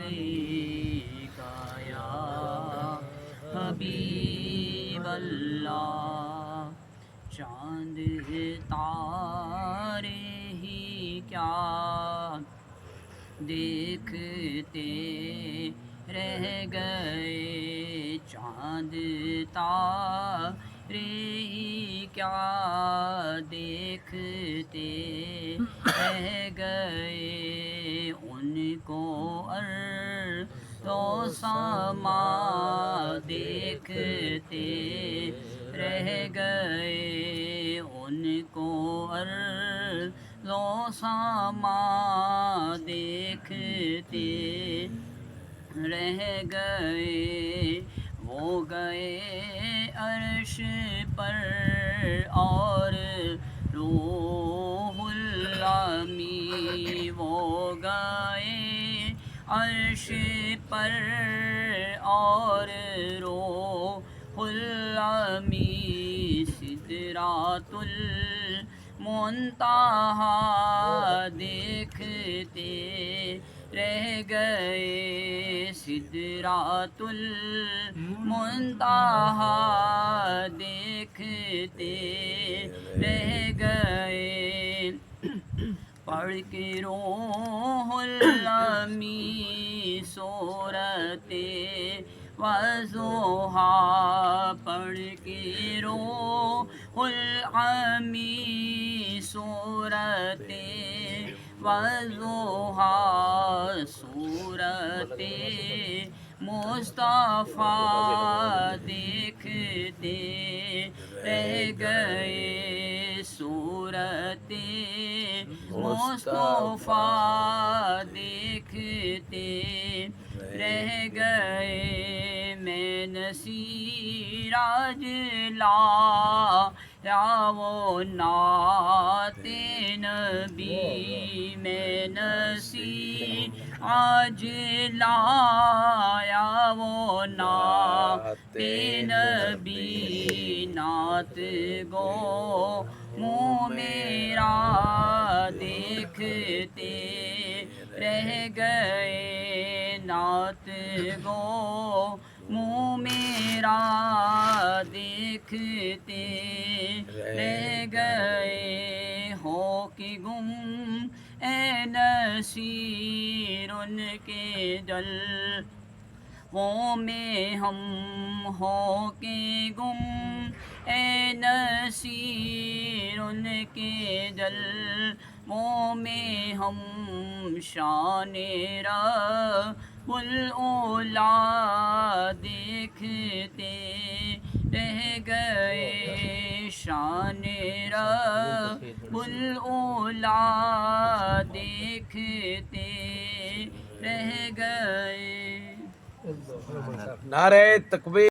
علیکا یا حبیب اللہ، چاند تارے ہی کیا دیکھتے رہ گئے، چاند تارے ہی کیا دیکھتے رہ گئے، ان کو ارض و سما دیکھتے رہ گئے، ان کو ارض و سما دیکھتے رہ گئے، وہ گئے عرش پر اور روح الامی، وہ گئے عرش پر اور روح الامی، سدرۃ المنتہا دیکھتے رہ گئے، سدرۃ المنتہا دیکھتے رہ گئے، پڑھ کے روح الامی سورۃ والضحیٰ، پڑھ کے روح الامی سورۃ والضحیٰ، سورۃ مصطفیٰ دیکھتے رہ گئے، سورۃ مصطفیٰ دیکھتے رہ گئے، میں نصیراج لایا وہ نعت نبی، میں نصیراج لایا وہ نعت نبی، نعت گو منہ میرا دیکھتے رہ گئے، نعت گو منہ میرا دیکھتے رہ گئے، ہو کہ گم اے نصیر ان کے جلووں میں ہم، ہو کہ گم اے نصیر ان کے جلووں میں ہم، شان رب الاولیٰ دیکھتے رہ گئے، شان رب الاولیٰ دیکھتے رہ گئے۔ نعرہ تکبیر۔